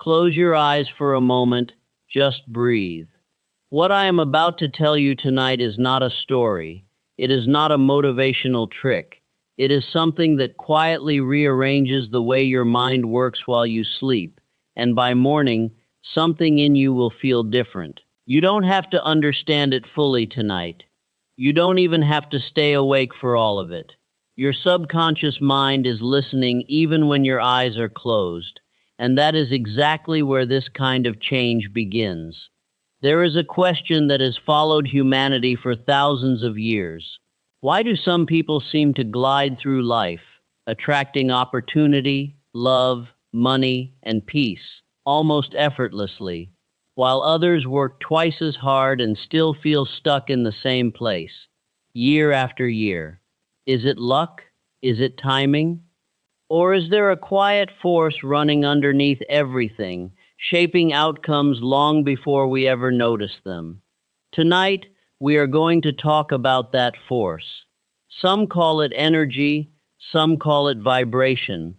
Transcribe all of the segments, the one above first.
Close your eyes for a moment, just breathe. What I am about to tell you tonight is not a story. It is not a motivational trick. It is something that quietly rearranges the way your mind works while you sleep, and by morning, something in you will feel different. You don't have to understand it fully tonight. You don't even have to stay awake for all of it. Your subconscious mind is listening even when your eyes are closed, and that is exactly where this kind of change begins. There is a question that has followed humanity for thousands of years. Why do some people seem to glide through life, attracting opportunity, love, money, and peace, almost effortlessly, while others work twice as hard and still feel stuck in the same place, year after year? Is it luck? Is it timing? Or is there a quiet force running underneath everything, shaping outcomes long before we ever notice them? Tonight, we are going to talk about that force. Some call it energy, some call it vibration.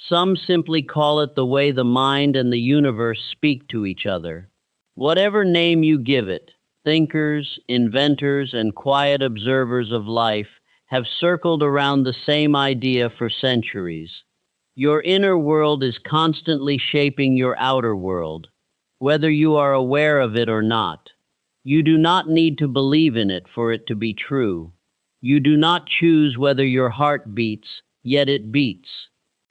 Some simply call it the way the mind and the universe speak to each other. Whatever name you give it, thinkers, inventors, and quiet observers of life have circled around the same idea for centuries. Your inner world is constantly shaping your outer world, whether you are aware of it or not. You do not need to believe in it for it to be true. You do not choose whether your heart beats, yet it beats.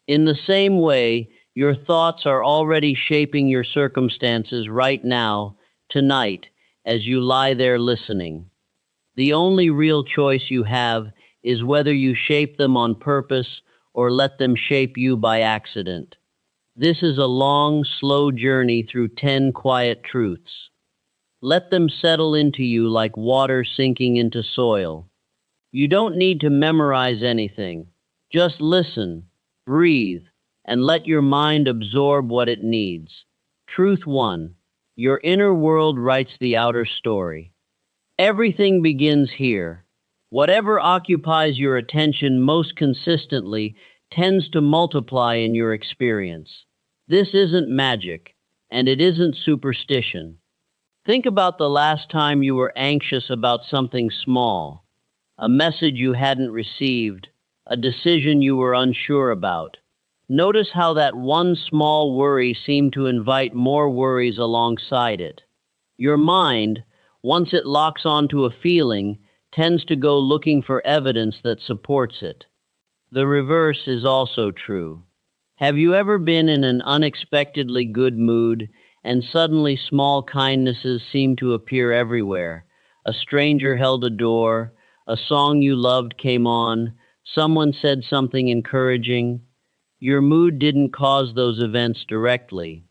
In the same way, your thoughts are already shaping your circumstances right now, tonight, as you lie there listening. The only real choice you have is whether you shape them on purpose or let them shape you by accident. This is a long, slow journey through 10 quiet truths. Let them settle into you like water sinking into soil. You don't need to memorize anything. Just listen, breathe, and let your mind absorb what it needs. Truth 1. Your inner world writes the outer story. Everything begins here. Whatever occupies your attention most consistently tends to multiply in your experience. This isn't magic, and it isn't superstition. Think about the last time you were anxious about something small, a message you hadn't received, a decision you were unsure about. Notice how that one small worry seemed to invite more worries alongside it. Your mind, once it locks onto a feeling, tends to go looking for evidence that supports it. The reverse is also true. Have you ever been in an unexpectedly good mood and suddenly small kindnesses seem to appear everywhere? A stranger held a door, a song you loved came on, someone said something encouraging. Your mood didn't cause those events directly,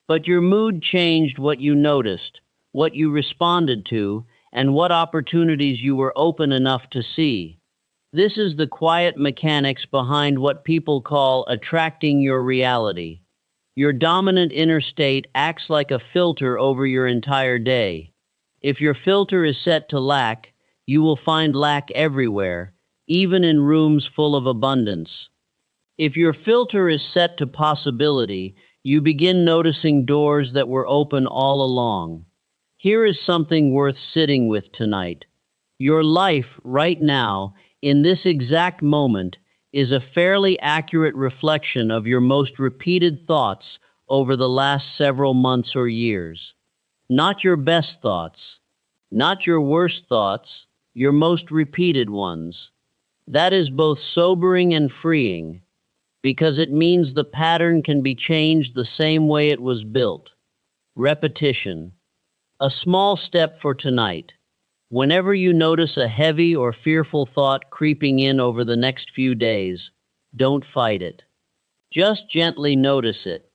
but your mood changed what you noticed, what you responded to, and what opportunities you were open enough to see. This is the quiet mechanics behind what people call attracting your reality. Your dominant inner state acts like a filter over your entire day. If your filter is set to lack, you will find lack everywhere, even in rooms full of abundance. If your filter is set to possibility, you begin noticing doors that were open all along. Here is something worth sitting with tonight. Your life right now, in this exact moment, is a fairly accurate reflection of your most repeated thoughts over the last several months or years. Not your best thoughts, not your worst thoughts, your most repeated ones. That is both sobering and freeing, because it means the pattern can be changed the same way it was built. Repetition. A small step for tonight. Whenever you notice a heavy or fearful thought creeping in over the next few days, don't fight it. Just gently notice it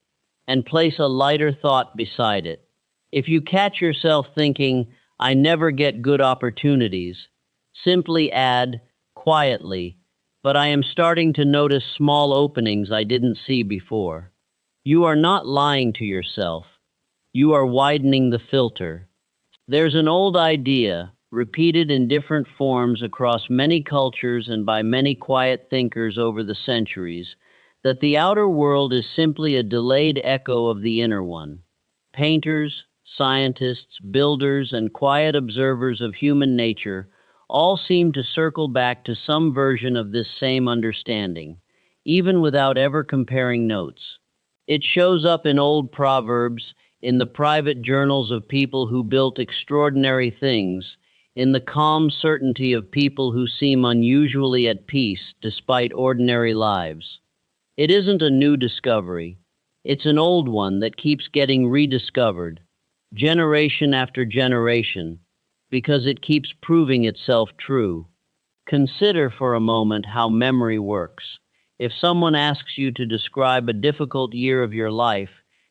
and place a lighter thought beside it. If you catch yourself thinking, I never get good opportunities, simply add, quietly, but I am starting to notice small openings I didn't see before. You are not lying to yourself. You are widening the filter. There's an old idea, repeated in different forms across many cultures and by many quiet thinkers over the centuries, that the outer world is simply a delayed echo of the inner one. Painters, scientists, builders, and quiet observers of human nature all seem to circle back to some version of this same understanding, even without ever comparing notes. It shows up in old proverbs, in the private journals of people who built extraordinary things, in the calm certainty of people who seem unusually at peace despite ordinary lives. It isn't a new discovery. It's an old one that keeps getting rediscovered, generation after generation, because it keeps proving itself true. Consider for a moment how memory works. If someone asks you to describe a difficult year of your life,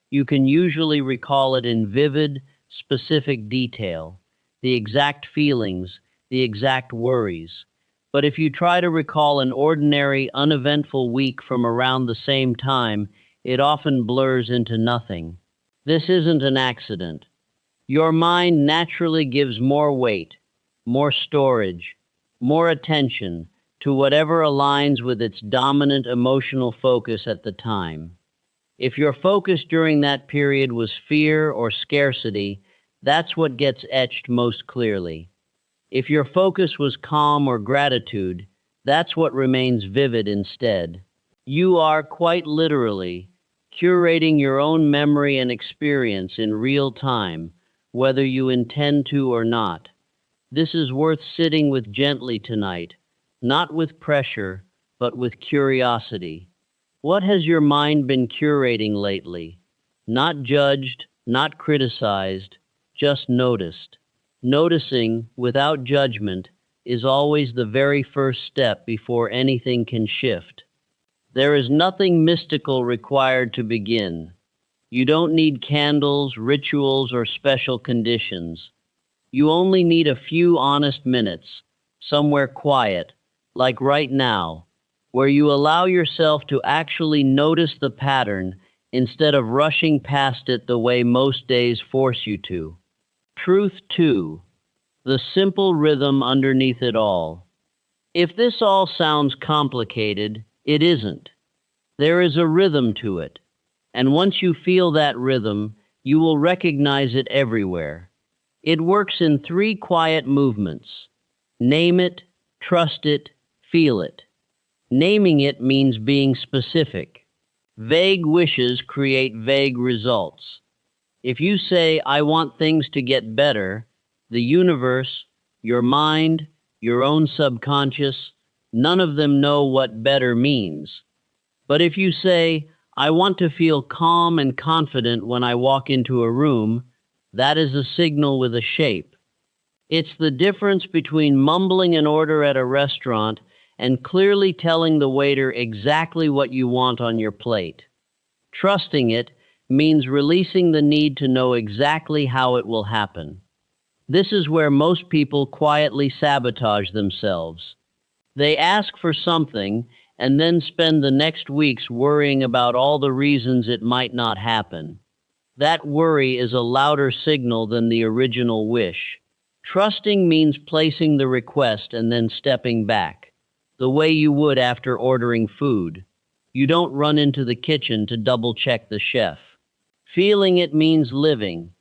you can usually recall it in vivid, specific detail, the exact feelings, the exact worries. But if you try to recall an ordinary, uneventful week from around the same time, it often blurs into nothing. This isn't an accident. Your mind naturally gives more weight, more storage, more attention to whatever aligns with its dominant emotional focus at the time. If your focus during that period was fear or scarcity, that's what gets etched most clearly. If your focus was calm or gratitude, that's what remains vivid instead. You are quite literally curating your own memory and experience in real time, whether you intend to or not. This is worth sitting with gently tonight, not with pressure, but with curiosity. What has your mind been curating lately? Not judged, not criticized, just noticed. Noticing, without judgment, is always the very first step before anything can shift. There is nothing mystical required to begin. You don't need candles, rituals, or special conditions. You only need a few honest minutes, somewhere quiet, like right now, where you allow yourself to actually notice the pattern instead of rushing past it the way most days force you to. Truth 2, the simple rhythm underneath it all. If this all sounds complicated, it isn't. There is a rhythm to it, and once you feel that rhythm, you will recognize it everywhere. It works in 3 quiet movements. Name it, trust it, feel it. Naming it means being specific. Vague wishes create vague results. If you say, I want things to get better, the universe, your mind, your own subconscious, none of them know what better means. But if you say, I want to feel calm and confident when I walk into a room, that is a signal with a shape. It's the difference between mumbling an order at a restaurant and clearly telling the waiter exactly what you want on your plate. Trusting it means releasing the need to know exactly how it will happen. This is where most people quietly sabotage themselves. They ask for something and then spend the next weeks worrying about all the reasons it might not happen. That worry is a louder signal than the original wish. Trusting means placing the request and then stepping back, the way you would after ordering food. You don't run into the kitchen to double-check the chef. Feeling it means living,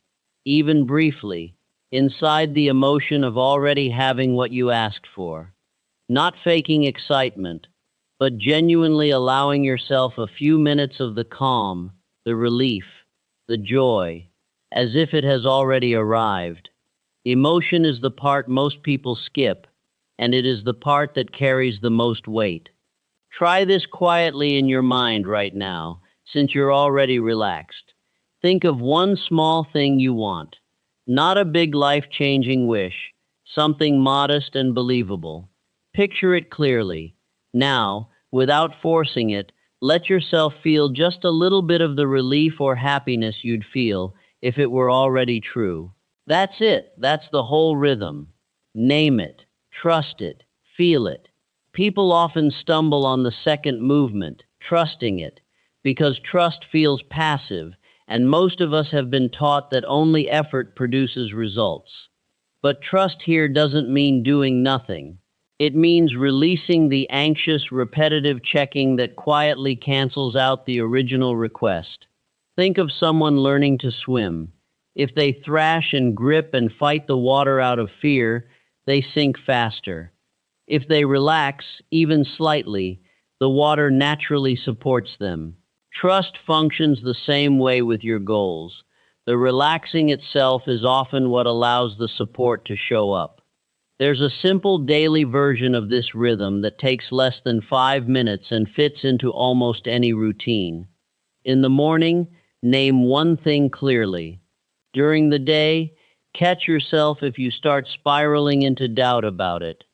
even briefly, inside the emotion of already having what you asked for. Not faking excitement, but genuinely allowing yourself a few minutes of the calm, the relief, the joy, as if it has already arrived. Emotion is the part most people skip, and it is the part that carries the most weight. Try this quietly in your mind right now, since you're already relaxed. Think of one small thing you want, not a big life-changing wish, something modest and believable. Picture it clearly. Now, without forcing it, let yourself feel just a little bit of the relief or happiness you'd feel if it were already true. That's it. That's the whole rhythm. Name it, trust it, feel it. People often stumble on the second movement, trusting it, because trust feels passive, and most of us have been taught that only effort produces results. But trust here doesn't mean doing nothing. It means releasing the anxious, repetitive checking that quietly cancels out the original request. Think of someone learning to swim. If they thrash and grip and fight the water out of fear, they sink faster. If they relax, even slightly, the water naturally supports them. Trust functions the same way with your goals. The relaxing itself is often what allows the support to show up. There's a simple daily version of this rhythm that takes less than 5 minutes and fits into almost any routine. In the morning, name one thing clearly. During the day, catch yourself if you start spiraling into doubt about it,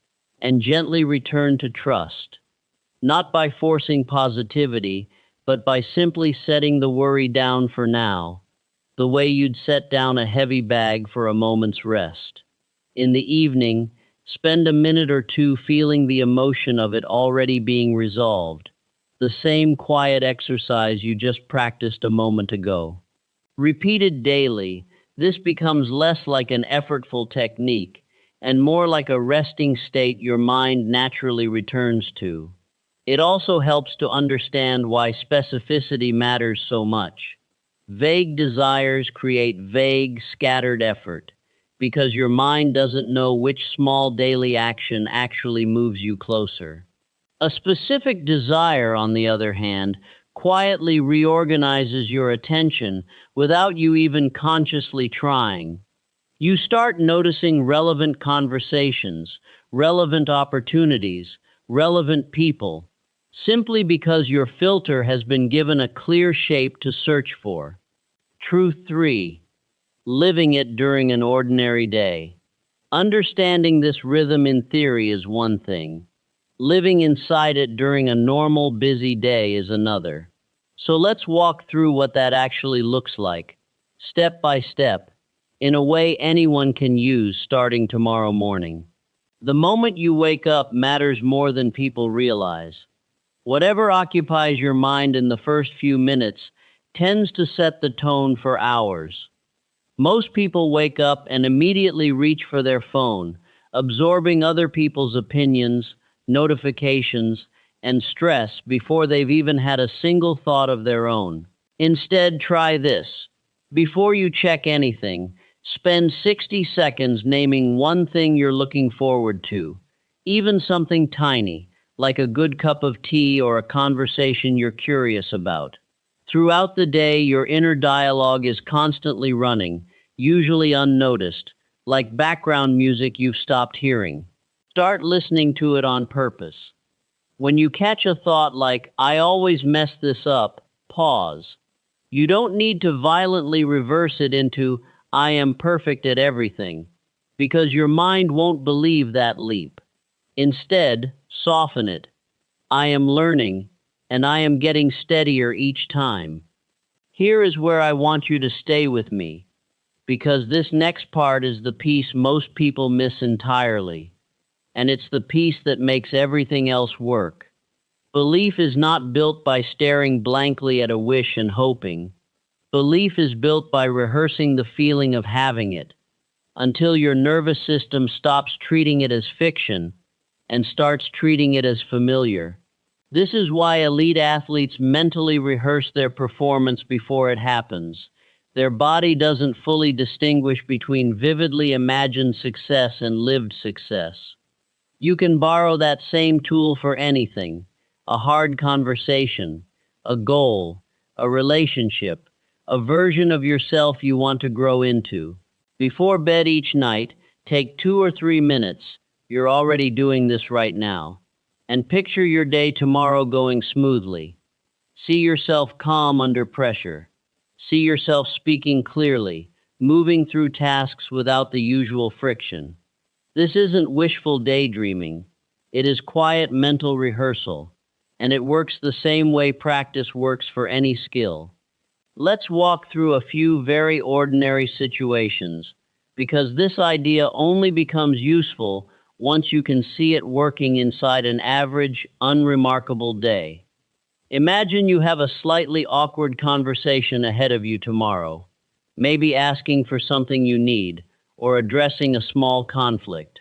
and gently return to trust. Not by forcing positivity, but by simply setting the worry down for now, the way you'd set down a heavy bag for a moment's rest. In the evening, spend a minute or two feeling the emotion of it already being resolved, the same quiet exercise you just practiced a moment ago. Repeated daily, this becomes less like an effortful technique and more like a resting state your mind naturally returns to. It also helps to understand why specificity matters so much. Vague desires create vague, scattered effort because your mind doesn't know which small daily action actually moves you closer. A specific desire, on the other hand, quietly reorganizes your attention without you even consciously trying. You start noticing relevant conversations, relevant opportunities, relevant people, simply because your filter has been given a clear shape to search for. Truth 3. Living it during an ordinary day. Understanding this rhythm in theory is one thing. Living inside it during a normal, busy day is another. So let's walk through what that actually looks like, step by step, in a way anyone can use starting tomorrow morning. The moment you wake up matters more than people realize. Whatever occupies your mind in the first few minutes tends to set the tone for hours. Most people wake up and immediately reach for their phone, absorbing other people's opinions, notifications, and stress before they've even had a single thought of their own. Instead, try this. Before you check anything, spend 60 seconds naming one thing you're looking forward to, even something tiny, like a good cup of tea or a conversation you're curious about. Throughout the day, your inner dialogue is constantly running, usually unnoticed, like background music you've stopped hearing. Start listening to it on purpose. When you catch a thought like, "I always mess this up," pause. You don't need to violently reverse it into, "I am perfect at everything," because your mind won't believe that leap. Instead, soften it. "I am learning, and I am getting steadier each time." Here is where I want you to stay with me, because this next part is the piece most people miss entirely, and it's the piece that makes everything else work. Belief is not built by staring blankly at a wish and hoping. Belief is built by rehearsing the feeling of having it, until your nervous system stops treating it as fiction and starts treating it as familiar. This is why elite athletes mentally rehearse their performance before it happens. Their body doesn't fully distinguish between vividly imagined success and lived success. You can borrow that same tool for anything: a hard conversation, a goal, a relationship, a version of yourself you want to grow into. Before bed each night, take 2 or 3 minutes. You're already doing this right now. And picture your day tomorrow going smoothly. See yourself calm under pressure. See yourself speaking clearly, moving through tasks without the usual friction. This isn't wishful daydreaming. It is quiet mental rehearsal, and it works the same way practice works for any skill. Let's walk through a few very ordinary situations, because this idea only becomes useful once you can see it working inside an average, unremarkable day. Imagine you have a slightly awkward conversation ahead of you tomorrow, maybe asking for something you need or addressing a small conflict.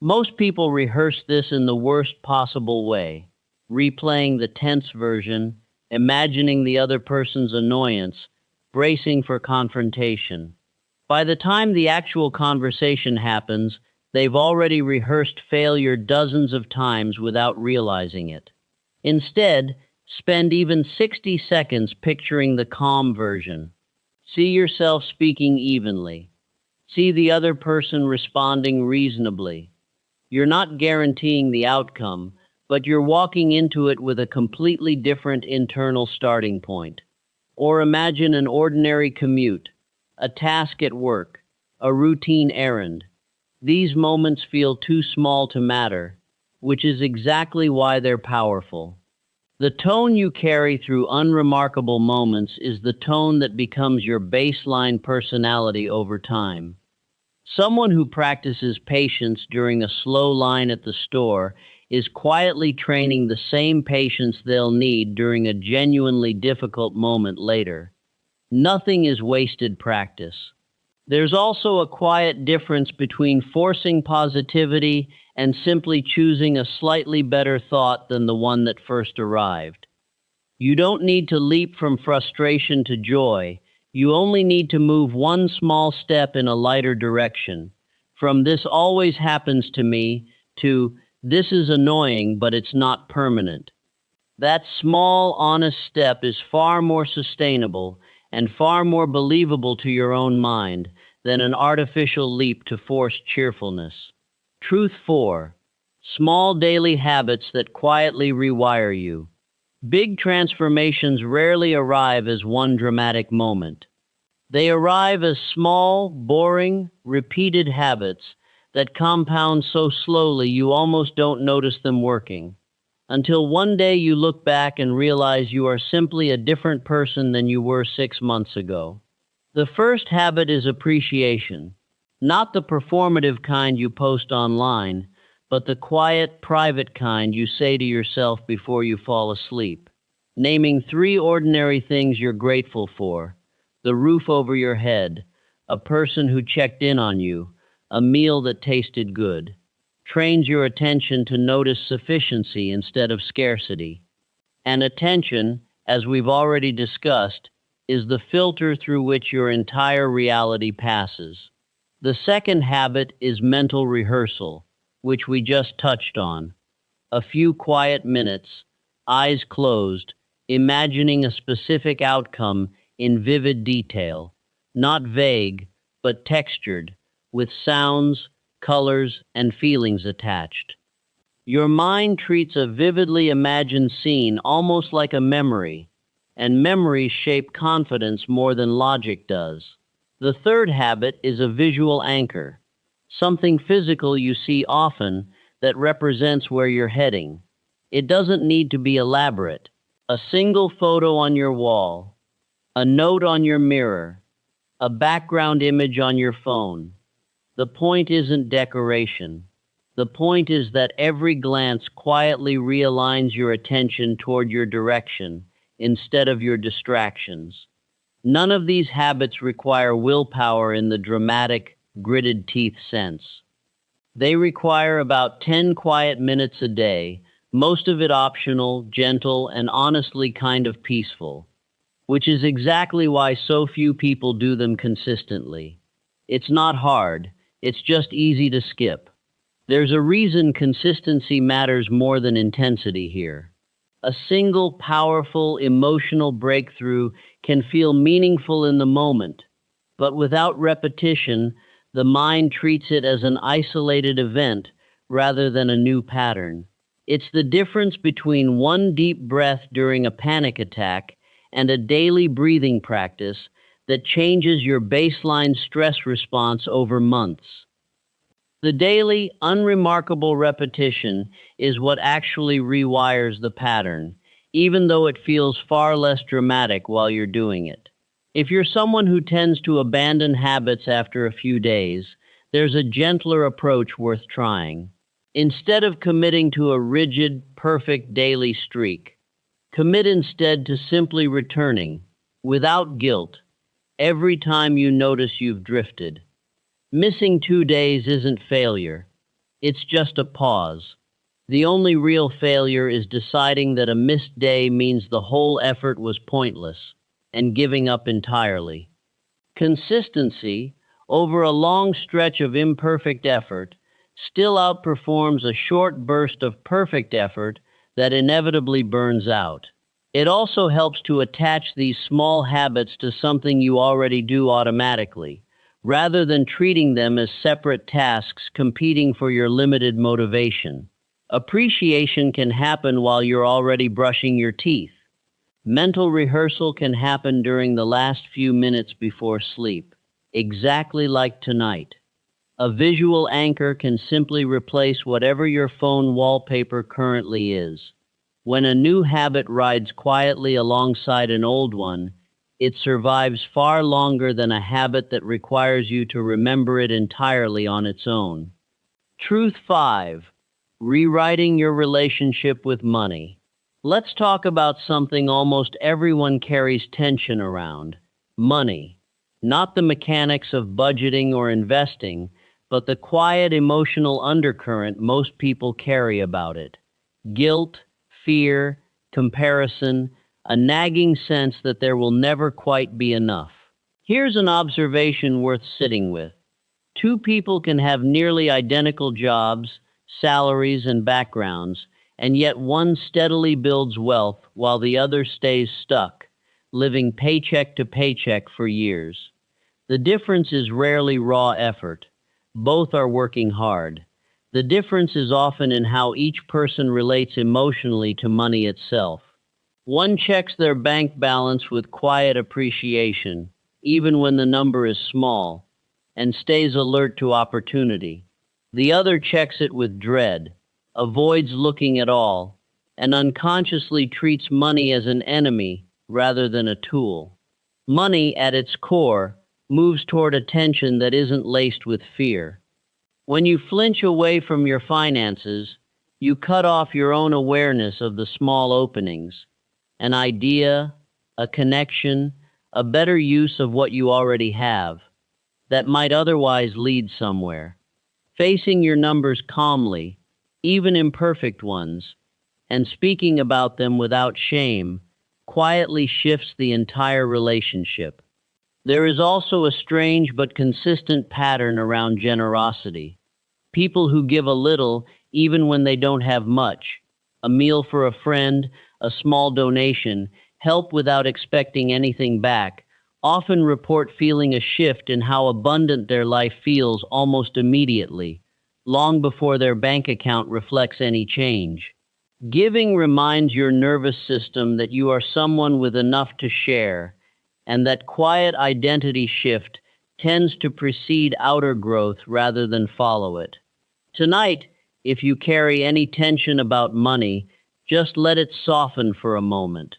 Most people rehearse this in the worst possible way, replaying the tense version, imagining the other person's annoyance, bracing for confrontation. By the time the actual conversation happens, they've already rehearsed failure dozens of times without realizing it. Instead, spend even 60 seconds picturing the calm version. See yourself speaking evenly. See the other person responding reasonably. You're not guaranteeing the outcome, but you're walking into it with a completely different internal starting point. Or imagine an ordinary commute, a task at work, a routine errand. These moments feel too small to matter, which is exactly why they're powerful. The tone you carry through unremarkable moments is the tone that becomes your baseline personality over time. Someone who practices patience during a slow line at the store is quietly training the same patience they'll need during a genuinely difficult moment later. Nothing is wasted practice. There's also a quiet difference between forcing positivity and simply choosing a slightly better thought than the one that first arrived. You don't need to leap from frustration to joy. You only need to move one small step in a lighter direction. From "this always happens to me" to "this is annoying, but it's not permanent." That small, honest step is far more sustainable and far more believable to your own mind than an artificial leap to forced cheerfulness. Truth 4. Small daily habits that quietly rewire you. Big transformations rarely arrive as one dramatic moment. They arrive as small, boring, repeated habits that compound so slowly you almost don't notice them working, until one day you look back and realize you are simply a different person than you were 6 months ago. The first habit is appreciation, not the performative kind you post online, but the quiet, private kind you say to yourself before you fall asleep. Naming 3 ordinary things you're grateful for: the roof over your head, a person who checked in on you, a meal that tasted good, trains your attention to notice sufficiency instead of scarcity. And attention, as we've already discussed, is the filter through which your entire reality passes. The second habit is mental rehearsal, which we just touched on. A few quiet minutes, eyes closed, imagining a specific outcome in vivid detail, not vague, but textured, with sounds, colors, and feelings attached. Your mind treats a vividly imagined scene almost like a memory, and memories shape confidence more than logic does. The third habit is a visual anchor, something physical you see often that represents where you're heading. It doesn't need to be elaborate. A single photo on your wall, a note on your mirror, a background image on your phone. The point isn't decoration. The point is that every glance quietly realigns your attention toward your direction instead of your distractions. None of these habits require willpower in the dramatic, gritted teeth sense. They require about 10 quiet minutes a day, most of it optional, gentle, and honestly kind of peaceful, which is exactly why so few people do them consistently. It's not hard, it's just easy to skip. There's a reason consistency matters more than intensity here. A single, powerful, emotional breakthrough can feel meaningful in the moment, but without repetition, the mind treats it as an isolated event rather than a new pattern. It's the difference between one deep breath during a panic attack and a daily breathing practice that changes your baseline stress response over months. The daily, unremarkable repetition is what actually rewires the pattern, even though it feels far less dramatic while you're doing it. If you're someone who tends to abandon habits after a few days, there's a gentler approach worth trying. Instead of committing to a rigid, perfect daily streak, commit instead to simply returning, without guilt, every time you notice you've drifted. Missing 2 days isn't failure. It's just a pause. The only real failure is deciding that a missed day means the whole effort was pointless and giving up entirely. Consistency, over a long stretch of imperfect effort, still outperforms a short burst of perfect effort that inevitably burns out. It also helps to attach these small habits to something you already do automatically, rather than treating them as separate tasks competing for your limited motivation. Appreciation can happen while you're already brushing your teeth. Mental rehearsal can happen during the last few minutes before sleep, exactly like tonight. A visual anchor can simply replace whatever your phone wallpaper currently is. When a new habit rides quietly alongside an old one, it survives far longer than a habit that requires you to remember it entirely on its own. Truth 5. Rewriting your relationship with money. Let's talk about something almost everyone carries tension around: money. Not the mechanics of budgeting or investing, but the quiet emotional undercurrent most people carry about it: guilt, fear, comparison, a nagging sense that there will never quite be enough. Here's an observation worth sitting with. Two people can have nearly identical jobs, salaries, and backgrounds, and yet one steadily builds wealth while the other stays stuck, living paycheck to paycheck for years. The difference is rarely raw effort. Both are working hard. The difference is often in how each person relates emotionally to money itself. One checks their bank balance with quiet appreciation, even when the number is small, and stays alert to opportunity. The other checks it with dread, avoids looking at all, and unconsciously treats money as an enemy rather than a tool. Money, at its core, moves toward attention that isn't laced with fear. When you flinch away from your finances, you cut off your own awareness of the small openings: an idea, a connection, a better use of what you already have, that might otherwise lead somewhere. Facing your numbers calmly, even imperfect ones, and speaking about them without shame, quietly shifts the entire relationship. There is also a strange but consistent pattern around generosity. People who give a little even when they don't have much: a meal for a friend, a small donation, help without expecting anything back, often report feeling a shift in how abundant their life feels almost immediately, long before their bank account reflects any change. Giving reminds your nervous system that you are someone with enough to share, and that quiet identity shift tends to precede outer growth rather than follow it. Tonight, if you carry any tension about money, just let it soften for a moment.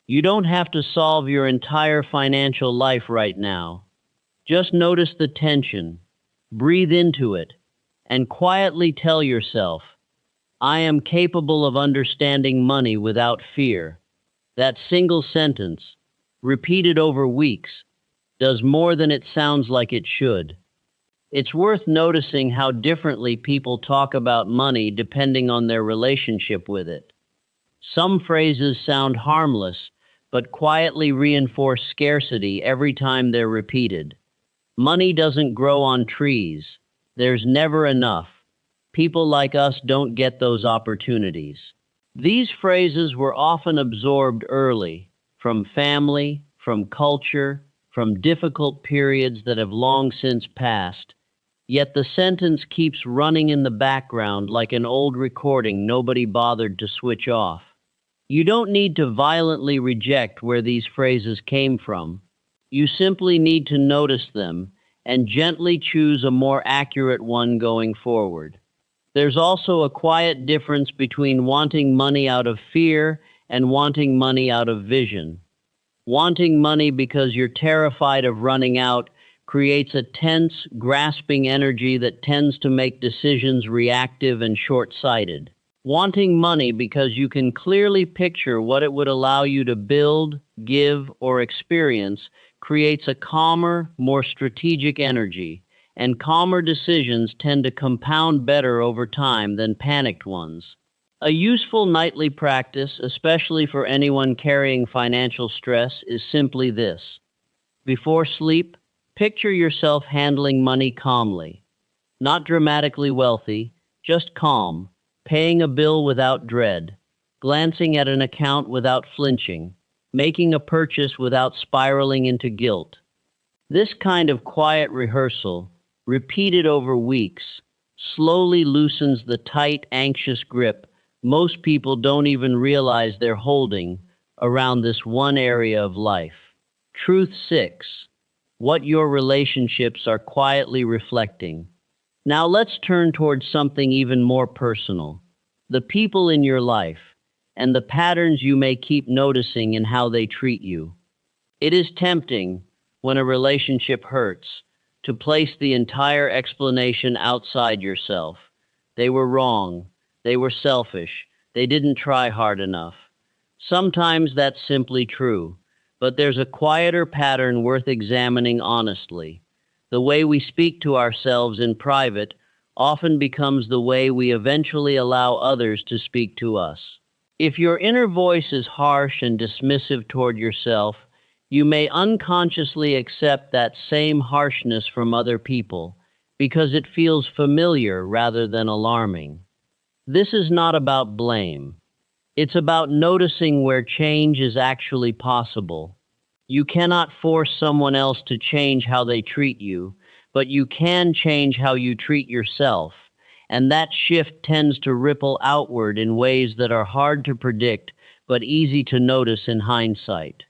You don't have to solve your entire financial life right now. Just notice the tension, breathe into it, and quietly tell yourself, "I am capable of understanding money without fear." That single sentence, repeated over weeks, does more than it sounds like it should. It's worth noticing how differently people talk about money depending on their relationship with it. Some phrases sound harmless, but quietly reinforce scarcity every time they're repeated. Money doesn't grow on trees. There's never enough. People like us don't get those opportunities. These phrases were often absorbed early, from family, from culture, from difficult periods that have long since passed. Yet the sentence keeps running in the background like an old recording nobody bothered to switch off. You don't need to violently reject where these phrases came from. You simply need to notice them and gently choose a more accurate one going forward. There's also a quiet difference between wanting money out of fear and wanting money out of vision. Wanting money because you're terrified of running out creates a tense, grasping energy that tends to make decisions reactive and short-sighted. Wanting money because you can clearly picture what it would allow you to build, give, or experience creates a calmer, more strategic energy, and calmer decisions tend to compound better over time than panicked ones. A useful nightly practice, especially for anyone carrying financial stress, is simply this. Before sleep, picture yourself handling money calmly. Not dramatically wealthy, just calm, paying a bill without dread, glancing at an account without flinching, making a purchase without spiraling into guilt. This kind of quiet rehearsal, repeated over weeks, slowly loosens the tight, anxious grip most people don't even realize they're holding around this one area of life. Truth 6. What your relationships are quietly reflecting. Now let's turn towards something even more personal. The people in your life and the patterns you may keep noticing in how they treat you. It is tempting, when a relationship hurts, to place the entire explanation outside yourself. They were wrong. They were selfish. They didn't try hard enough. Sometimes that's simply true, but there's a quieter pattern worth examining honestly. The way we speak to ourselves in private often becomes the way we eventually allow others to speak to us. If your inner voice is harsh and dismissive toward yourself, you may unconsciously accept that same harshness from other people because it feels familiar rather than alarming. This is not about blame. It's about noticing where change is actually possible. You cannot force someone else to change how they treat you, but you can change how you treat yourself, and that shift tends to ripple outward in ways that are hard to predict but easy to notice in hindsight.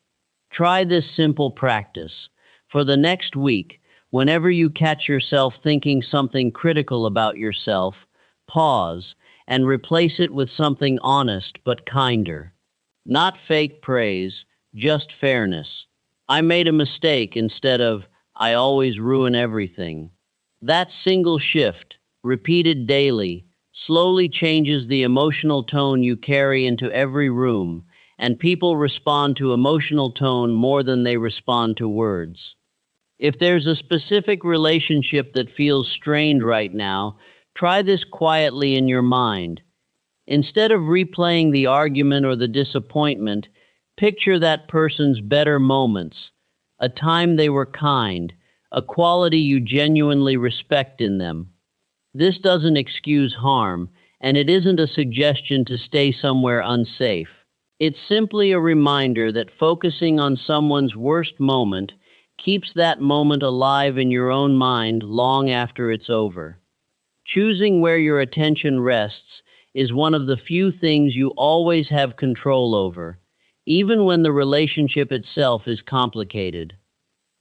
Try this simple practice. For the next week, whenever you catch yourself thinking something critical about yourself, pause and replace it with something honest but kinder. Not fake praise, just fairness. I made a mistake instead of, I always ruin everything. That single shift, repeated daily, slowly changes the emotional tone you carry into every room, and people respond to emotional tone more than they respond to words. If there's a specific relationship that feels strained right now, try this quietly in your mind. Instead of replaying the argument or the disappointment, picture that person's better moments, a time they were kind, a quality you genuinely respect in them. This doesn't excuse harm, and it isn't a suggestion to stay somewhere unsafe. It's simply a reminder that focusing on someone's worst moment keeps that moment alive in your own mind long after it's over. Choosing where your attention rests is one of the few things you always have control over, even when the relationship itself is complicated.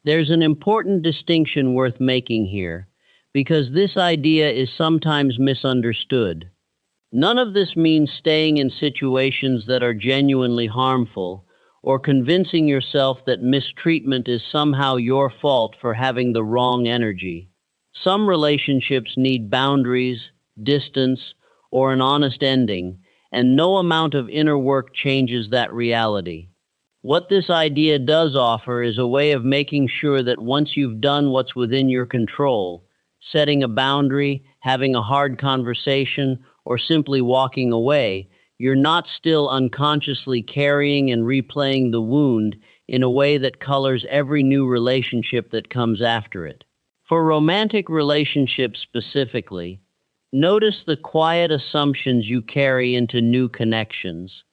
There's an important distinction worth making here, because this idea is sometimes misunderstood. None of this means staying in situations that are genuinely harmful, or convincing yourself that mistreatment is somehow your fault for having the wrong energy. Some relationships need boundaries, distance, or an honest ending, and no amount of inner work changes that reality. What this idea does offer is a way of making sure that once you've done what's within your control, setting a boundary, having a hard conversation, or simply walking away, you're not still unconsciously carrying and replaying the wound in a way that colors every new relationship that comes after it. For romantic relationships specifically, notice the quiet assumptions you carry into new connections.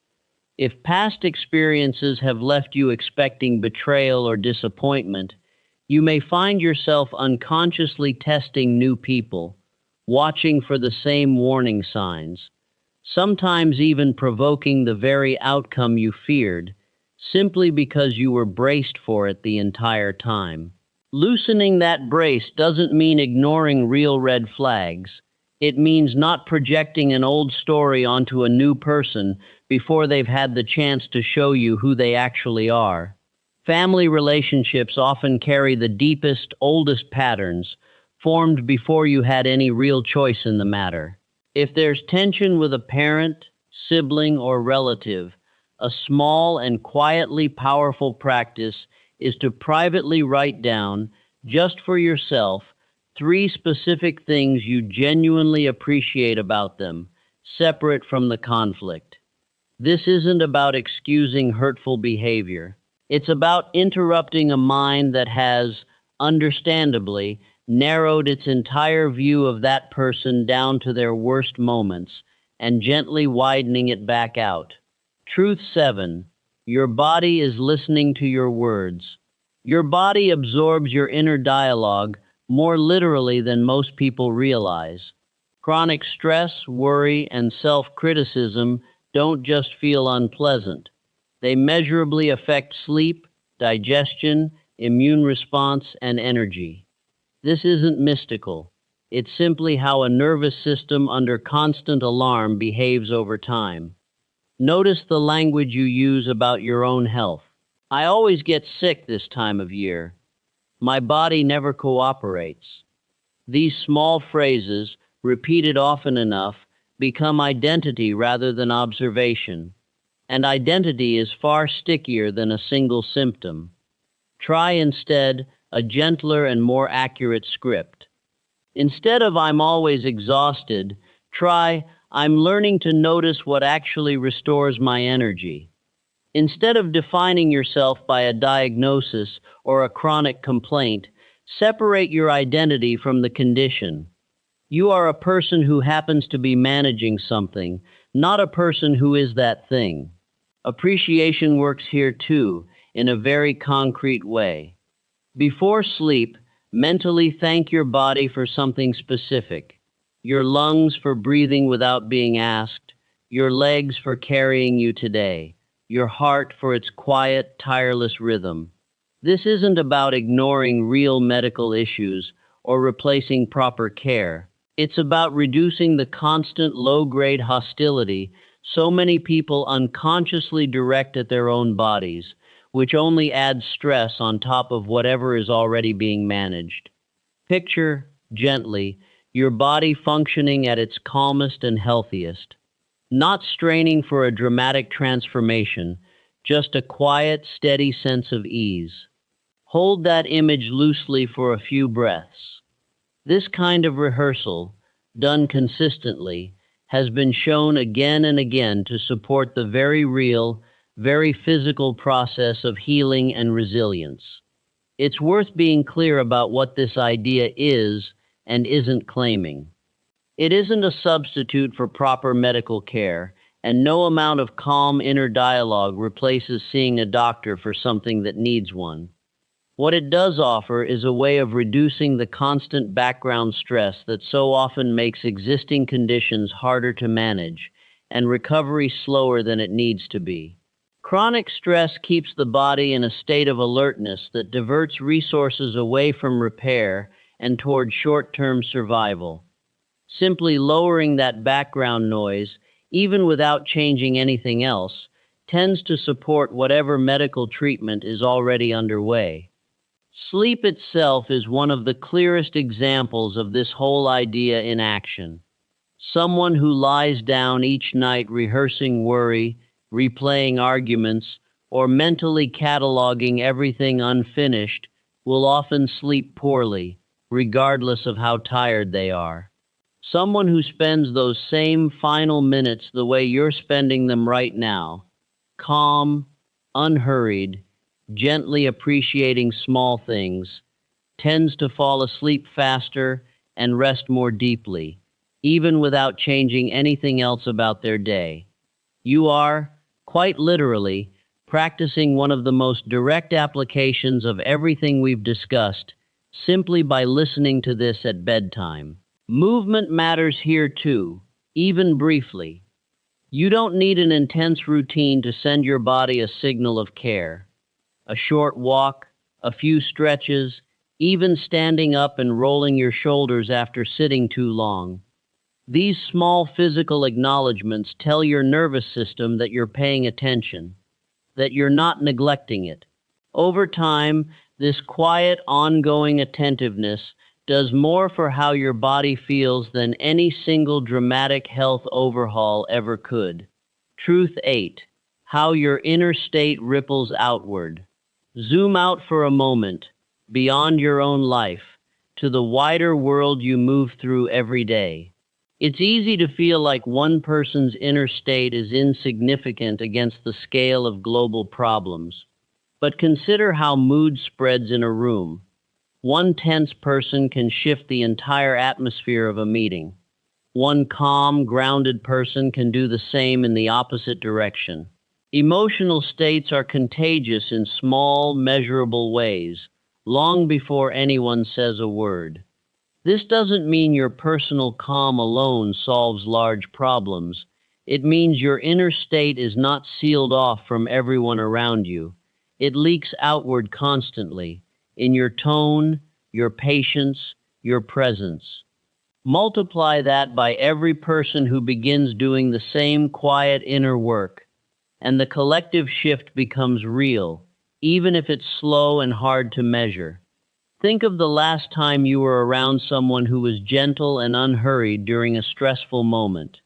If past experiences have left you expecting betrayal or disappointment, you may find yourself unconsciously testing new people, watching for the same warning signs, sometimes even provoking the very outcome you feared, simply because you were braced for it the entire time. Loosening that brace doesn't mean ignoring real red flags. It means not projecting an old story onto a new person before they've had the chance to show you who they actually are. Family relationships often carry the deepest, oldest patterns, formed before you had any real choice in the matter. If there's tension with a parent, sibling, or relative, a small and quietly powerful practice is to privately write down, just for yourself, 3 specific things you genuinely appreciate about them, separate from the conflict. This isn't about excusing hurtful behavior. It's about interrupting a mind that has, understandably, narrowed its entire view of that person down to their worst moments and gently widening it back out. Truth 7. Your body is listening to your words. Your body absorbs your inner dialogue more literally than most people realize. Chronic stress, worry, and self-criticism don't just feel unpleasant. They measurably affect sleep, digestion, immune response, and energy. This isn't mystical. It's simply how a nervous system under constant alarm behaves over time. Notice the language you use about your own health. I always get sick this time of year. My body never cooperates. These small phrases, repeated often enough, become identity rather than observation. And identity is far stickier than a single symptom. Try instead a gentler and more accurate script. Instead of "I'm always exhausted," try "I'm learning to notice what actually restores my energy." Instead of defining yourself by a diagnosis or a chronic complaint, separate your identity from the condition. You are a person who happens to be managing something, not a person who is that thing. Appreciation works here too, in a very concrete way. Before sleep, mentally thank your body for something specific. Your lungs for breathing without being asked, your legs for carrying you today, your heart for its quiet, tireless rhythm. This isn't about ignoring real medical issues or replacing proper care. It's about reducing the constant low-grade hostility so many people unconsciously direct at their own bodies, which only adds stress on top of whatever is already being managed. Picture, gently, your body functioning at its calmest and healthiest. Not straining for a dramatic transformation, just a quiet, steady sense of ease. Hold that image loosely for a few breaths. This kind of rehearsal, done consistently, has been shown again and again to support the very real, very physical process of healing and resilience. It's worth being clear about what this idea is and isn't claiming. It isn't a substitute for proper medical care, and no amount of calm inner dialogue replaces seeing a doctor for something that needs one. What it does offer is a way of reducing the constant background stress that so often makes existing conditions harder to manage and recovery slower than it needs to be. Chronic stress keeps the body in a state of alertness that diverts resources away from repair and toward short-term survival. Simply lowering that background noise, even without changing anything else, tends to support whatever medical treatment is already underway. Sleep itself is one of the clearest examples of this whole idea in action. Someone who lies down each night rehearsing worry, replaying arguments, or mentally cataloging everything unfinished will often sleep poorly, regardless of how tired they are. Someone who spends those same final minutes the way you're spending them right now, calm, unhurried, gently appreciating small things, tends to fall asleep faster and rest more deeply, even without changing anything else about their day. You are, quite literally, practicing one of the most direct applications of everything we've discussed simply by listening to this at bedtime. Movement matters here too, even briefly. You don't need an intense routine to send your body a signal of care. A short walk, a few stretches, even standing up and rolling your shoulders after sitting too long. These small physical acknowledgments tell your nervous system that you're paying attention, that you're not neglecting it. Over time, this quiet, ongoing attentiveness does more for how your body feels than any single dramatic health overhaul ever could. Truth 8. How your inner state ripples outward. Zoom out for a moment, beyond your own life, to the wider world you move through every day. It's easy to feel like one person's inner state is insignificant against the scale of global problems. But consider how mood spreads in a room. One tense person can shift the entire atmosphere of a meeting. One calm, grounded person can do the same in the opposite direction. Emotional states are contagious in small, measurable ways, long before anyone says a word. This doesn't mean your personal calm alone solves large problems. It means your inner state is not sealed off from everyone around you. It leaks outward constantly, in your tone, your patience, your presence. Multiply that by every person who begins doing the same quiet inner work, and the collective shift becomes real, even if it's slow and hard to measure. Think of the last time you were around someone who was gentle and unhurried during a stressful moment.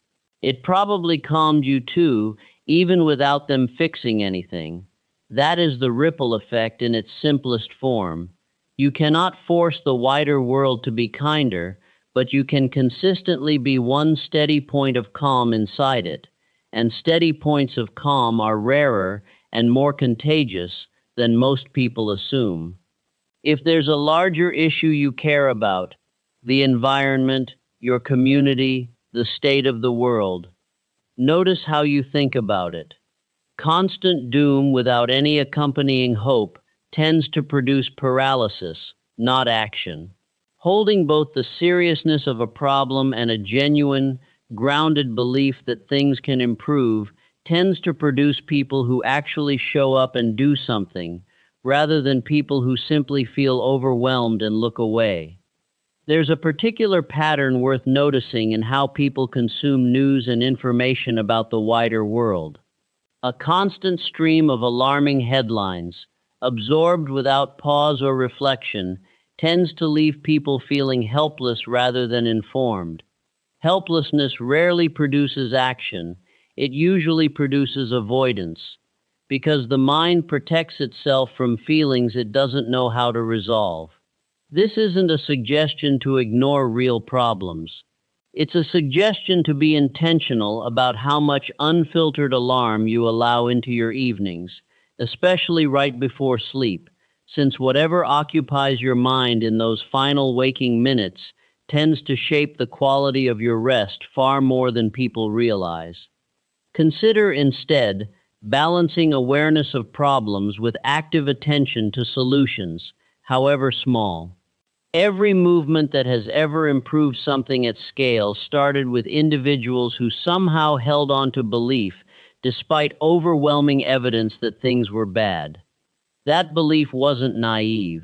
It probably calmed you too, even without them fixing anything. That is the ripple effect in its simplest form. You cannot force the wider world to be kinder, but you can consistently be one steady point of calm inside it, and steady points of calm are rarer and more contagious than most people assume. If there's a larger issue you care about, the environment, your community, the state of the world, notice how you think about it. Constant doom without any accompanying hope tends to produce paralysis, not action. Holding both the seriousness of a problem and a genuine, grounded belief that things can improve tends to produce people who actually show up and do something, rather than people who simply feel overwhelmed and look away. There's a particular pattern worth noticing in how people consume news and information about the wider world. A constant stream of alarming headlines, absorbed without pause or reflection, tends to leave people feeling helpless rather than informed. Helplessness rarely produces action. It usually produces avoidance, because the mind protects itself from feelings it doesn't know how to resolve. This isn't a suggestion to ignore real problems. It's a suggestion to be intentional about how much unfiltered alarm you allow into your evenings, especially right before sleep, since whatever occupies your mind in those final waking minutes tends to shape the quality of your rest far more than people realize. Consider instead balancing awareness of problems with active attention to solutions, however small. Every movement that has ever improved something at scale started with individuals who somehow held on to belief despite overwhelming evidence that things were bad. That belief wasn't naive.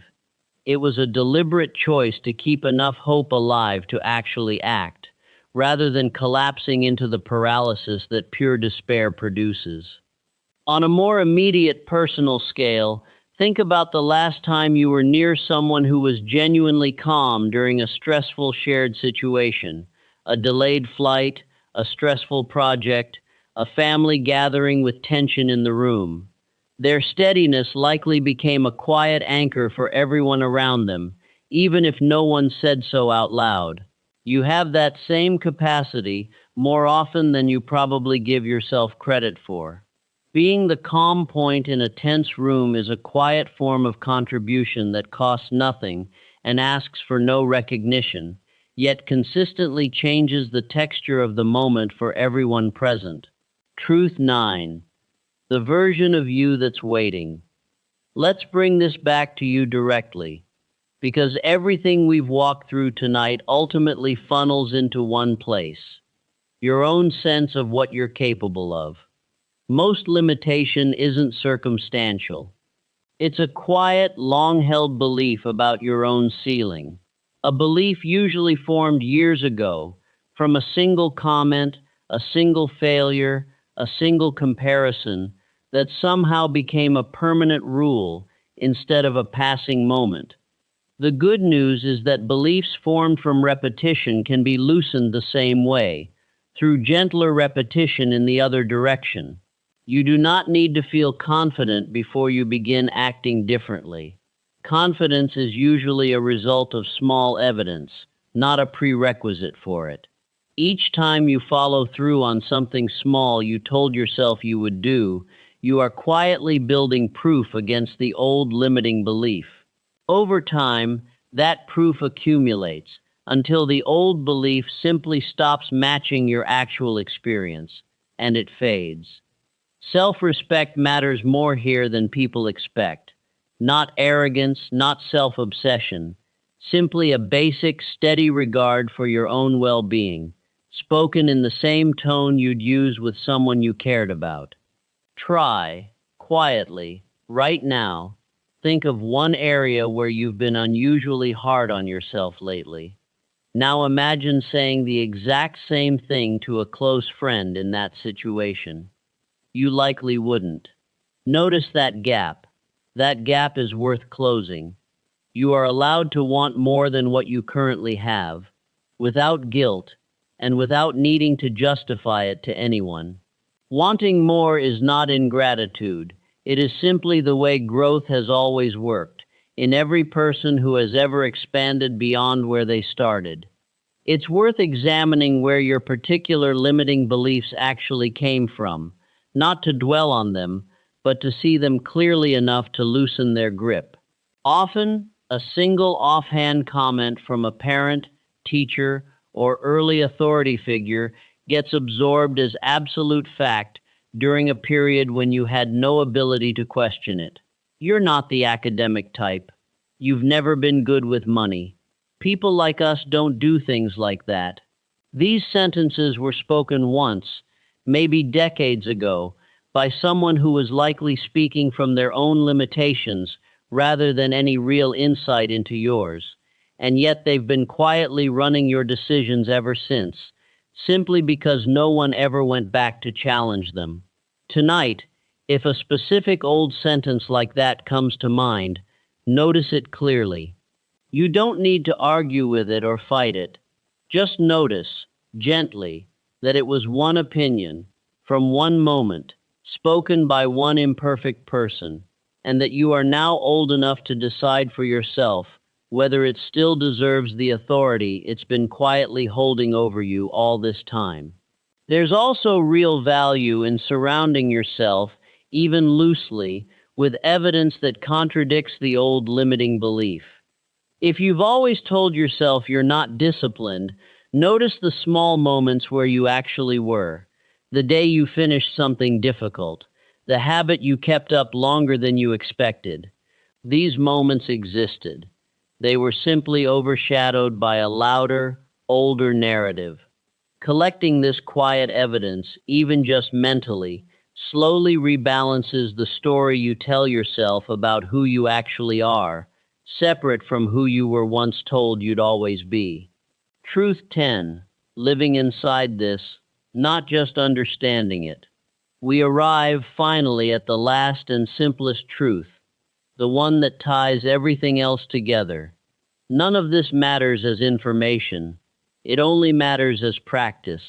It was a deliberate choice to keep enough hope alive to actually act, rather than collapsing into the paralysis that pure despair produces. On a more immediate personal scale, think about the last time you were near someone who was genuinely calm during a stressful shared situation, a delayed flight, a stressful project, a family gathering with tension in the room. Their steadiness likely became a quiet anchor for everyone around them, even if no one said so out loud. You have that same capacity more often than you probably give yourself credit for. Being the calm point in a tense room is a quiet form of contribution that costs nothing and asks for no recognition, yet consistently changes the texture of the moment for everyone present. Truth 9. The version of you that's waiting. Let's bring this back to you directly, because everything we've walked through tonight ultimately funnels into one place: your own sense of what you're capable of. Most limitation isn't circumstantial. It's a quiet, long-held belief about your own ceiling. A belief usually formed years ago from a single comment, a single failure, a single comparison that somehow became a permanent rule instead of a passing moment. The good news is that beliefs formed from repetition can be loosened the same way, through gentler repetition in the other direction. You do not need to feel confident before you begin acting differently. Confidence is usually a result of small evidence, not a prerequisite for it. Each time you follow through on something small you told yourself you would do, you are quietly building proof against the old limiting belief. Over time, that proof accumulates until the old belief simply stops matching your actual experience, and it fades. Self-respect matters more here than people expect. Not arrogance, not self-obsession, simply a basic, steady regard for your own well-being, spoken in the same tone you'd use with someone you cared about. Try, quietly, right now, think of one area where you've been unusually hard on yourself lately. Now imagine saying the exact same thing to a close friend in that situation. You likely wouldn't. Notice that gap. That gap is worth closing. You are allowed to want more than what you currently have, without guilt, and without needing to justify it to anyone. Wanting more is not ingratitude. It is simply the way growth has always worked, in every person who has ever expanded beyond where they started. It's worth examining where your particular limiting beliefs actually came from, not to dwell on them, but to see them clearly enough to loosen their grip. Often, a single offhand comment from a parent, teacher, or early authority figure gets absorbed as absolute fact during a period when you had no ability to question it. You're not the academic type. You've never been good with money. People like us don't do things like that. These sentences were spoken once, maybe decades ago, by someone who was likely speaking from their own limitations rather than any real insight into yours. And yet they've been quietly running your decisions ever since, simply because no one ever went back to challenge them. Tonight, if a specific old sentence like that comes to mind, notice it clearly. You don't need to argue with it or fight it. Just notice, gently, that it was one opinion, from one moment, spoken by one imperfect person, and that you are now old enough to decide for yourself whether it still deserves the authority it's been quietly holding over you all this time. There's also real value in surrounding yourself, even loosely, with evidence that contradicts the old limiting belief. If you've always told yourself you're not disciplined, notice the small moments where you actually were. The day you finished something difficult, the habit you kept up longer than you expected. These moments existed. They were simply overshadowed by a louder, older narrative. Collecting this quiet evidence, even just mentally, slowly rebalances the story you tell yourself about who you actually are, separate from who you were once told you'd always be. Truth 10. Living inside this, not just understanding it. We arrive finally at the last and simplest truth, the one that ties everything else together. None of this matters as information. It only matters as practice.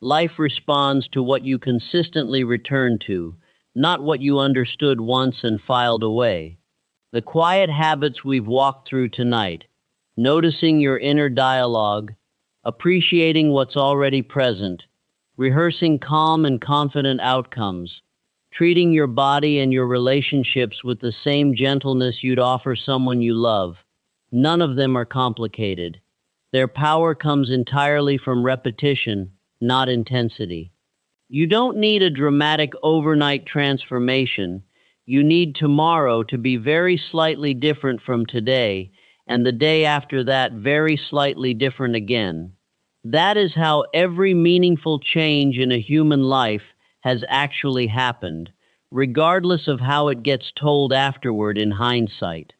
Life responds to what you consistently return to, not what you understood once and filed away. The quiet habits we've walked through tonight, noticing your inner dialogue, appreciating what's already present, rehearsing calm and confident outcomes, treating your body and your relationships with the same gentleness you'd offer someone you love. None of them are complicated. Their power comes entirely from repetition, not intensity. You don't need a dramatic overnight transformation. You need tomorrow to be very slightly different from today, and the day after that very slightly different again. That is how every meaningful change in a human life has actually happened, regardless of how it gets told afterward in hindsight.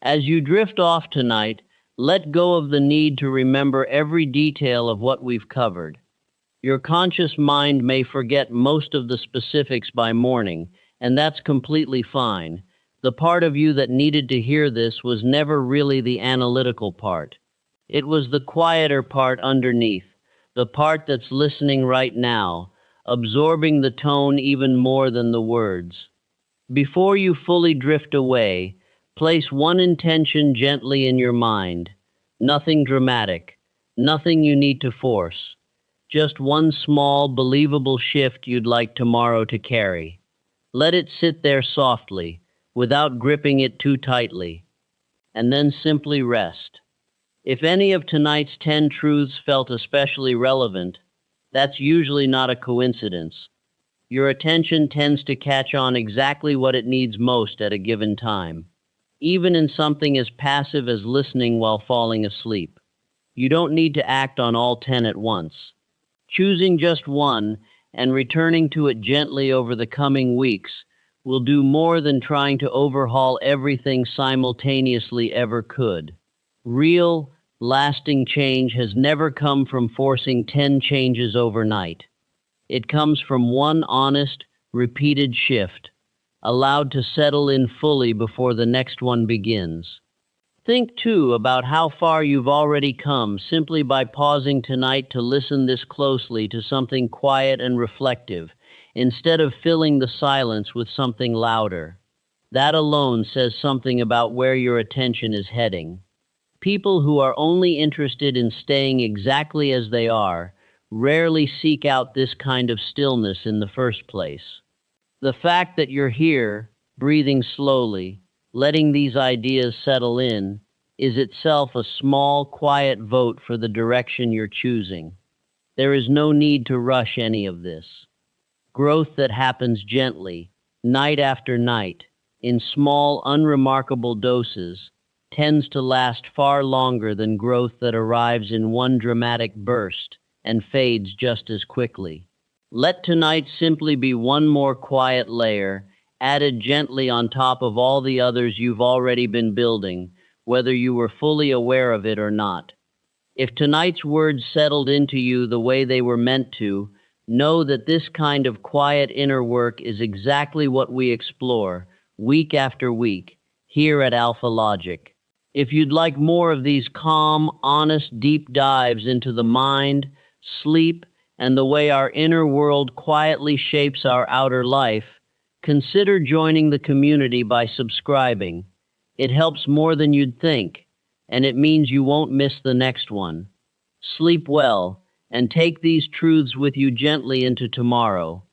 As you drift off tonight, let go of the need to remember every detail of what we've covered. Your conscious mind may forget most of the specifics by morning, and that's completely fine. The part of you that needed to hear this was never really the analytical part. It was the quieter part underneath, the part that's listening right now, absorbing the tone even more than the words. Before you fully drift away, Place one intention gently in your mind. Nothing dramatic, nothing you need to force. Just one small, believable shift you'd like tomorrow to carry. Let it sit there softly, without gripping it too tightly, and then simply rest. If any of tonight's 10 truths felt especially relevant, that's usually not a coincidence. Your attention tends to catch on exactly what it needs most at a given time, even in something as passive as listening while falling asleep. You don't need to act on all 10 at once. Choosing just one and returning to it gently over the coming weeks will do more than trying to overhaul everything simultaneously ever could. Real, lasting change has never come from forcing 10 changes overnight. It comes from one honest, repeated shift, allowed to settle in fully before the next one begins. Think, too, about how far you've already come simply by pausing tonight to listen this closely to something quiet and reflective, instead of filling the silence with something louder. That alone says something about where your attention is heading. People who are only interested in staying exactly as they are rarely seek out this kind of stillness in the first place. The fact that you're here, breathing slowly, letting these ideas settle in, is itself a small, quiet vote for the direction you're choosing. There is no need to rush any of this. Growth that happens gently, night after night, in small, unremarkable doses, tends to last far longer than growth that arrives in one dramatic burst and fades just as quickly. Let tonight simply be one more quiet layer, added gently on top of all the others you've already been building, whether you were fully aware of it or not. If tonight's words settled into you the way they were meant to, know that this kind of quiet inner work is exactly what we explore, week after week, here at Alpha Logic. If you'd like more of these calm, honest, deep dives into the mind, sleep, and the way our inner world quietly shapes our outer life, consider joining the community by subscribing. It helps more than you'd think, and it means you won't miss the next one. Sleep well, and take these truths with you gently into tomorrow.